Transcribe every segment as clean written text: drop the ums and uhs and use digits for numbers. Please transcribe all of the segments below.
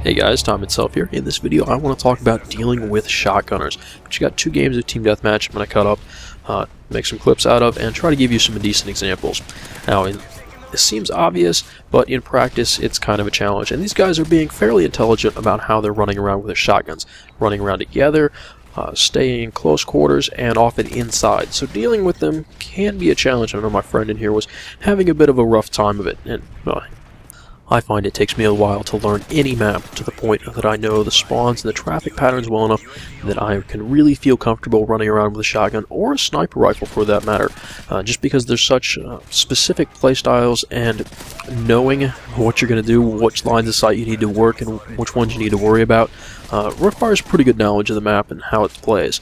Hey guys, Tom itself here. In this video I want to talk about dealing with shotgunners. But you got 2 games of Team Deathmatch I'm going to cut up, make some clips out of, and try to give you some decent examples. Now, it seems obvious, but in practice it's kind of a challenge. And these guys are being fairly intelligent about how they're running around with their shotguns. Running around together, staying in close quarters, and often inside. So dealing with them can be a challenge. I know my friend in here was having a bit of a rough time of it. And I find it takes me a while to learn any map to the point that I know the spawns and the traffic patterns well enough that I can really feel comfortable running around with a shotgun or a sniper rifle for that matter. Just because there's such specific playstyles, and knowing what you're going to do, which lines of sight you need to work and which ones you need to worry about, requires pretty good knowledge of the map and how it plays.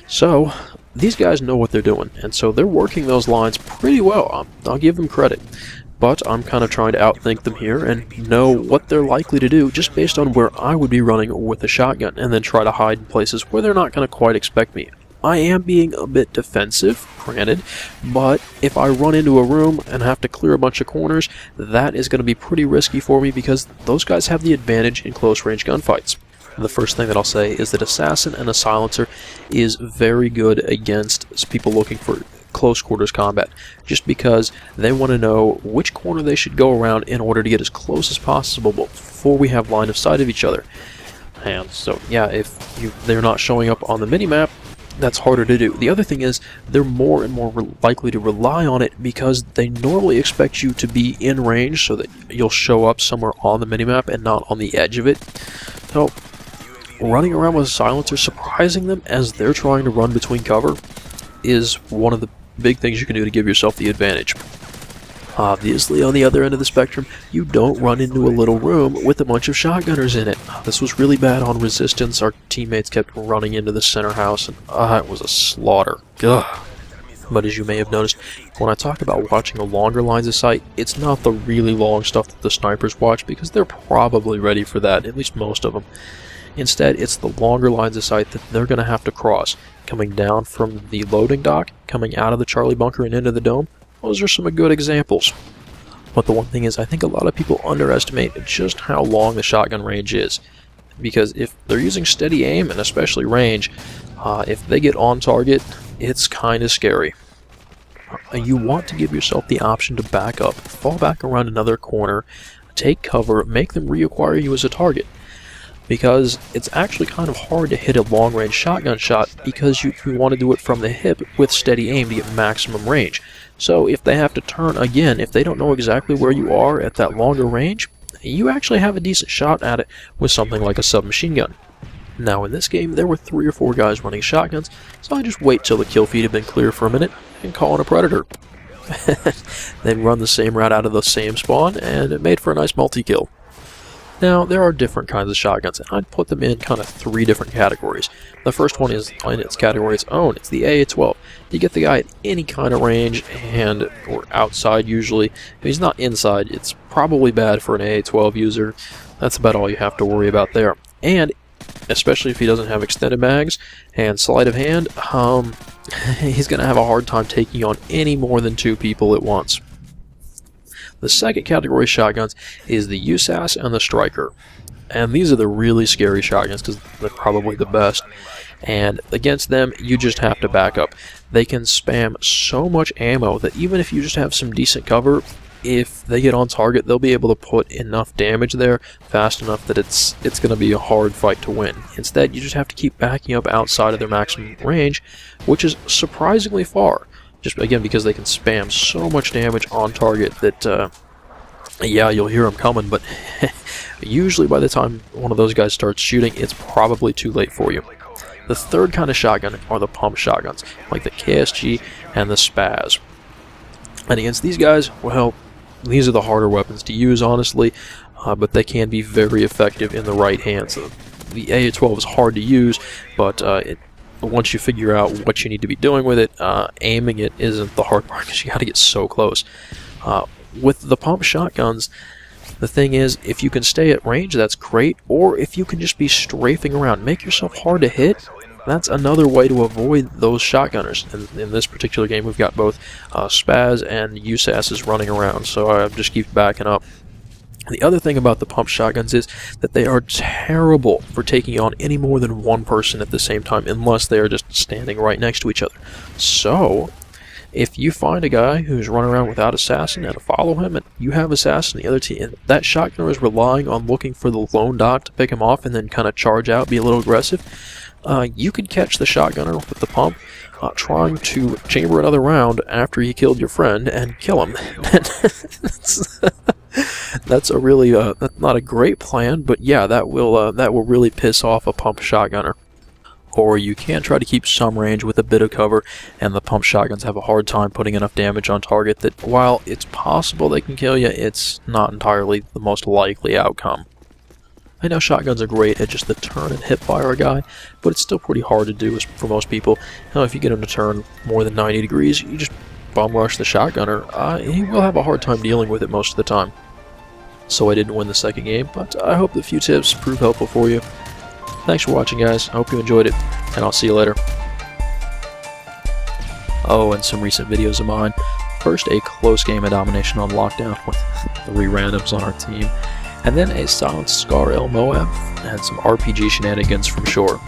So these guys know what they're doing, and so they're working those lines pretty well. I'll give them credit. But I'm kind of trying to outthink them here and know what they're likely to do just based on where I would be running with a shotgun, and then try to hide in places where they're not going to quite expect me. I am being a bit defensive, granted, but if I run into a room and have to clear a bunch of corners, that is going to be pretty risky for me because those guys have the advantage in close-range gunfights. The first thing that I'll say is that Assassin and a Silencer is very good against people looking for close quarters combat, just because they want to know which corner they should go around in order to get as close as possible before we have line of sight of each other. And so yeah, if they're not showing up on the minimap, that's harder to do. The other thing is they're more and more likely to rely on it because they normally expect you to be in range so that you'll show up somewhere on the minimap and not on the edge of it. So running around with a Silencer, surprising them as they're trying to run between cover, is one of the big things you can do to give yourself the advantage. Obviously, on the other end of the spectrum, you don't run into a little room with a bunch of shotgunners in it. This was really bad on Resistance. Our teammates kept running into the center house, and it was a slaughter. Ugh. But as you may have noticed, when I talk about watching the longer lines of sight, it's not the really long stuff that the snipers watch, because they're probably ready for that, at least most of them. Instead, it's the longer lines of sight that they're going to have to cross, coming down from the loading dock, coming out of the Charlie bunker and into the dome. Those are some good examples. But the one thing is, I think a lot of people underestimate just how long the shotgun range is. Because if they're using steady aim, and especially range, if they get on target, it's kind of scary. You want to give yourself the option to back up, fall back around another corner, take cover, make them reacquire you as a target. Because it's actually kind of hard to hit a long-range shotgun shot because you want to do it from the hip with steady aim to get maximum range. So if they have to turn again, if they don't know exactly where you are at that longer range, you actually have a decent shot at it with something like a submachine gun. Now in this game, there were 3 or 4 guys running shotguns, so I just wait till the kill feed had been clear for a minute and call in a predator. Then run the same route out of the same spawn, and it made for a nice multi-kill. Now, there are different kinds of shotguns, and I'd put them in kind of 3 different categories. The first one is in its category its own. It's the AA-12. You get the guy at any kind of range, or outside usually. If he's not inside, it's probably bad for an AA-12 user. That's about all you have to worry about there. And especially if he doesn't have extended mags and sleight of hand, he's going to have a hard time taking on any more than 2 people at once. The second category of shotguns is the USAS and the Striker. And these are the really scary shotguns because they're probably the best. And against them, you just have to back up. They can spam so much ammo that even if you just have some decent cover, if they get on target, they'll be able to put enough damage there fast enough that it's going to be a hard fight to win. Instead, you just have to keep backing up outside of their maximum range, which is surprisingly far. Just again because they can spam so much damage on target that, yeah, you'll hear them coming, but usually by the time one of those guys starts shooting, it's probably too late for you. The third kind of shotgun are the pump shotguns, like the KSG and the Spaz. And against these guys, well, these are the harder weapons to use, honestly, but they can be very effective in the right hands. The AA-12 is hard to use, but once you figure out what you need to be doing with it, aiming it isn't the hard part because you got to get so close. With the pump shotguns, the thing is, if you can stay at range, that's great, or if you can just be strafing around, make yourself hard to hit, that's another way to avoid those shotgunners. And in this particular game, we've got both Spaz and USASs running around, so I just keep backing up. The other thing about the pump shotguns is that they are terrible for taking on any more than one person at the same time, unless they are just standing right next to each other. So, if you find a guy who's running around without assassin and follow him, and you have assassin, the other team, and that shotgunner is relying on looking for the lone dot to pick him off and then kind of charge out, be a little aggressive, you could catch the shotgunner with the pump trying to chamber another round after he killed your friend and kill him. That's a really that's not a great plan, but yeah, that will really piss off a pump shotgunner. Or you can try to keep some range with a bit of cover, and the pump shotguns have a hard time putting enough damage on target that while it's possible they can kill you, it's not entirely the most likely outcome. I know shotguns are great at just the turn and hip fire a guy, but it's still pretty hard to do for most people. Now, if you get him to turn more than 90 degrees, you just bum rush the shotgunner. He will have a hard time dealing with it most of the time. So I didn't win the second game, but I hope the few tips prove helpful for you. Thanks for watching, guys. I hope you enjoyed it, and I'll see you later. Oh, and some recent videos of mine. First, a close game of domination on lockdown with 3 randoms on our team, and then a silent Scar El Moab and some RPG shenanigans from shore.